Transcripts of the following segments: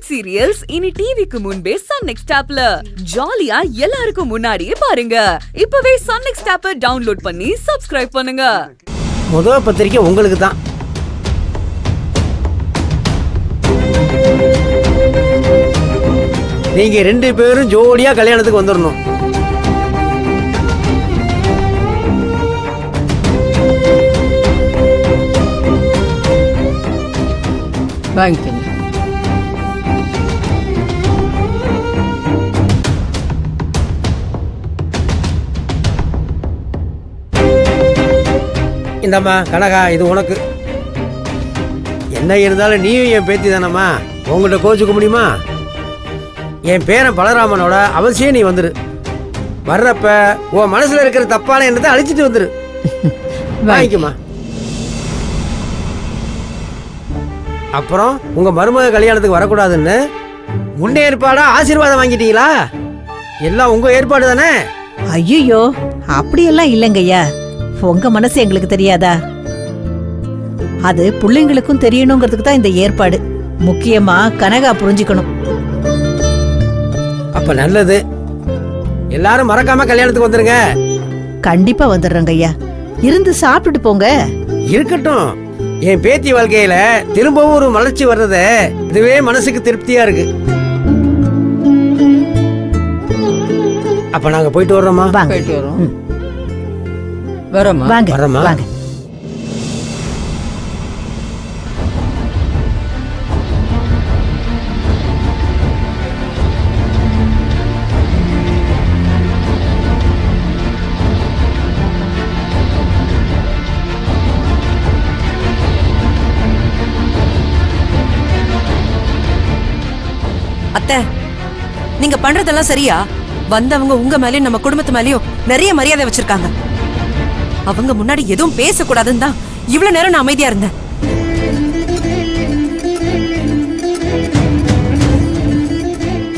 Web serials இனி டிவிக்கு முன்பே சன் நெக்ஸ்ட் ஆப்ல ஜாலியா எல்லாருக்கும் முன்னாடியே பாருங்க. இப்பவே சன் நெக்ஸ்ட் ஆப்பை டவுன்லோட் பண்ணி சப்ஸ்கிரைப் பண்ணுங்க. முதல் பத்திரிக்கை உங்களுக்கு தான். நீங்க 2 பேரும் ஜோடியா கல்யாணத்துக்கு வந்துடணும். வாங்கிக்கங்க. இந்தம்மா கனகா, இது உனக்கு. என்ன இருந்தாலும் நீயும் என் பேத்தி தானம்மா, உங்கள்கிட்ட கோச்சுக்க முடியுமா? என் பேரன் பலராமனோட அவசியம் நீ வந்துரு. வர்றப்ப உன் மனசுல இருக்கிற தப்பான எண்ணத்தை அழிச்சிட்டு வந்துரு. வாங்கிக்குமா. அப்புறம் உங்க மருமக கல்யாணத்துக்கு வரக்கூடாதுன்னு முன்னேற்பாடா ஆசீர்வாதம் வாங்கிட்டீங்களா? எல்லாம் உங்க ஏற்பாடு தானே? ஐயோ, அப்படியெல்லாம் இல்லைங்கய்யா. உங்க மனசு எங்களுக்கு தெரியாதா? அது பிள்ளைங்களுக்கும் தெரியணுங்கிறதுக்கு தான் இந்த ஏற்பாடு. முக்கியமா கனகா புரிஞ்சுக்கணும். அப்ப நல்லது. எல்லாரும் மறக்காம கல்யாணத்துக்கு வந்துருங்க. கண்டிப்பா வந்துடுறேங்க ஐயா. இருந்து சாப்பிட்டுட்டு போங்க. இருக்கட்டும். என் பேத்தி வாழ்க்கையில திரும்பவும் ஒரு மலர்ச்சி வர்றது இதுவே மனசுக்கு திருப்தியா இருக்கு. அப்ப நாங்க போயிட்டு வர்றோமா? போயிட்டு வரோம். வரோமா? வாங்க வரமா? வாங்க. அத்தை, நீங்க பண்றதெல்லாம் சரியா? வந்தவங்க உங்க மேலயும் நம்ம குடும்பத்து மேலயும் நிறைய மரியாதை வச்சிருக்காங்க. அவங்க முன்னாடி எதுவும் பேசக்கூடாதுன்னு தான் இவ்வளவு நேரம் நான் அமைதியா இருந்தேன்.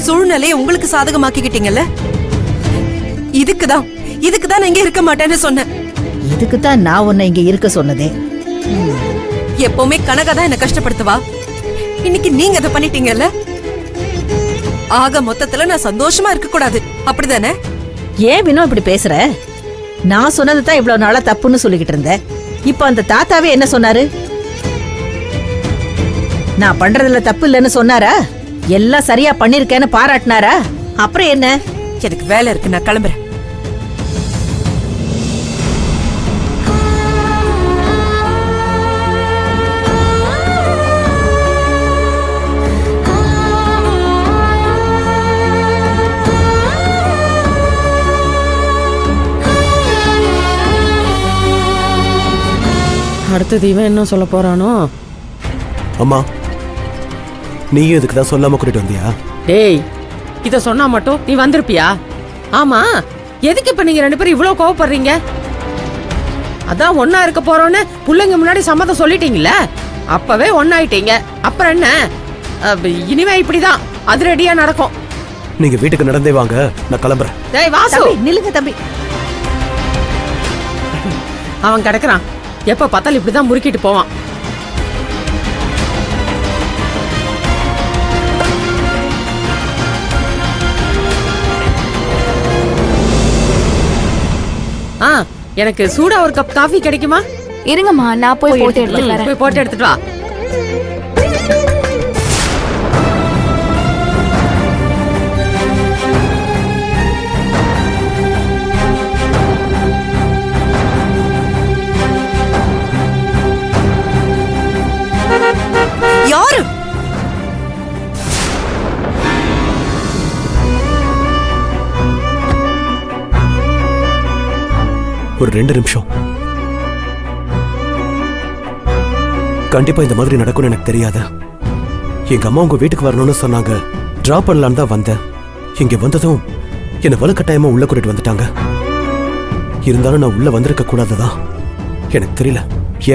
சூழ்நிலையை உங்களுக்கு சாதகமாக்கிக்கிட்டீங்கல்ல. இதுக்குதான் நான் இங்க இருக்க மாட்டேன்னு சொன்னேன். இதுக்கு தான் நான் உன்னை இங்க இருக்க சொன்னதே. எப்பவுமே கனகா தான் என்ன கஷ்டப்படுத்துவா. இன்னைக்கு நீங்க அதை பண்ணிட்டீங்கல்ல. ஆக மொத்தத்துல நான் சந்தோஷமா இருக்க கூடாது, அப்படிதானே? ஏன் வினோ இப்படி பேசுற? நான் சொன்னது தான் இவ்வளவு நாளா தப்புன்னு சொல்லிக்கிட்டு இருந்தேன். இப்ப அந்த தாத்தாவே என்ன சொன்னாரு? நான் பண்றதுல தப்பு இல்லைன்னு சொன்னாரா? எல்லாம் சரியா பண்ணிருக்கேன்னு பாராட்டினாரா? அப்புறம் என்ன? எனக்கு வேலை இருக்கு, நான் கிளம்புறேன். அடுத்தது இவன் என்ன சொல்ல போறானோ? அம்மா, நீயும் இதுக்கு தான் சொல்லாம கூட்டிட்டு வந்தியா? டேய், இத சொன்னா மட்டும் நீ வந்திருப்பியா? ஆமா, எதுக்கு இப்ப நீங்க 2 பேரும் இவ்வளவு கோவப்படுறீங்க? அதான் ஒன்னா இருக்க போறோன்னு பிள்ளைங்க முன்னாடி சம்மதம் சொல்லிட்டீங்கல்ல, அப்பவே ஒன்னாயிட்டீங்க. அப்புறம் என்ன? இனிமே இப்படிதான் அதிரடியா நடக்கும். நீங்க வீட்டுக்கு நடந்தே வாங்க, நான் கிளம்புறேன். டேய் வாசு, நில்லுங்க தம்பி. அவன் கிடக்குறான். எப்ப பார்த்தாலும் இப்படிதான் முறுக்கிட்டு போவான். எனக்கு சூடா ஒரு கப் காஃபி கிடைக்குமா? இருங்கம்மா, நான் போய் போட்டு எடுத்துட்டு வரேன். போய் போட்டு எடுத்துட்டு வா. யாரு? ஒரு 2 நிமிஷம். கண்டிப்பா இந்த மாதிரி நடக்கும்னு எனக்கு தெரியாத. எங்க அம்மா உங்க வீட்டுக்கு வரணும்னு சொன்னாங்க. டிராப் பண்ணலான்னு தான் வந்தேன். இங்க வந்ததும் என்னை வலுக்கட்டாயமா உள்ள கூட்டிட்டு வந்துட்டாங்க. இருந்தாலும் நான் உள்ள வந்திருக்க கூடாதுதான். எனக்கு தெரியல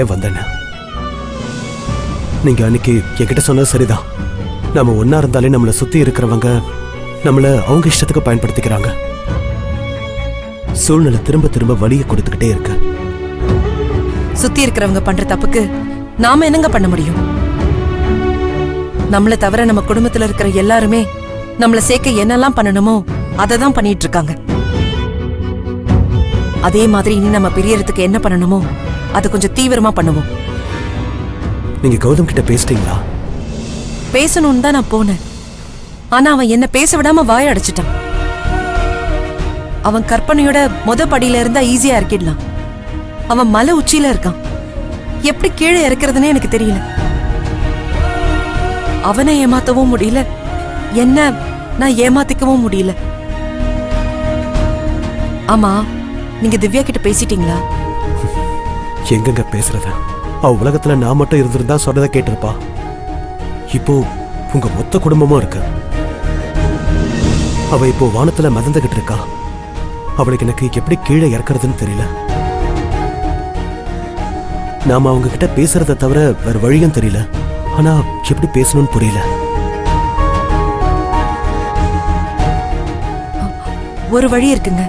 ஏன் வந்தேன்னு. நீங்க அன்னைக்கு என்கிட்ட சொன்னது சரிதான். நம்ம ஒன்னா இருந்தாலே நம்மளை சுத்தி இருக்கிறவங்க நம்மள அவங்க இஷ்டத்துக்கு பயன்படுத்திக்கிறாங்க. சூழ்நிலை திரும்ப திரும்ப வலியை கொடுத்துக்கிட்டே இருக்கு. சுத்தி இருக்கிறவங்க பண்ற தப்புக்கு நாம என்னங்க பண்ண முடியும்? நம்மள தவிர நம்ம குடும்பத்துல இருக்கிற எல்லாருமே நம்மள சேர்க்க என்னெல்லாம் பண்ணணுமோ அதை தான் பண்ணிட்டு இருக்காங்க. அதே மாதிரி இனி நம்ம பிரியறதுக்கு என்ன பண்ணணுமோ அதை கொஞ்சம் தீவிரமா பண்ணுவோம். நீங்க கௌதம் கிட்ட பேசிட்டீங்களா? பேசணும்னு தான் நான் போனேன். ஆனா அவன் என்ன பேச விடாம வாய அடைச்சிட்டான். அவன் கற்பனையோட படியில இருந்தா ஈஸியா இறக்கிடலாம். அவன் மலை உச்சியில இருக்கான். எப்படி கீழே இறக்குறதுன்னு எனக்கு தெரியல. அவனை ஏமாத்தவும் முடியல, என்ன நான் ஏமாத்திக்கவும் முடியல. ஆமா, நீங்க திவ்யா கிட்ட பேசிட்டீங்களா? எங்கங்க பேசுறத? அவ உலகத்துல நான் மட்டும் இருந்திருந்தா சொன்னதை கேட்டிருப்பா. இப்போ உங்க மொத்த குடும்பமும் இருக்கு. அவ இப்போ வானத்துல மிதந்துகிட்டு இருக்கா. அவளுக்கு எனக்கு எப்படி கீழே இறக்குறதுன்னு தெரியல. நாம அவங்க கிட்ட பேசுறத தவிர வேற வழியும் தெரியல. ஆனா எப்படி பேசணும்னு புரியல. ஒரு வழி இருக்குங்க.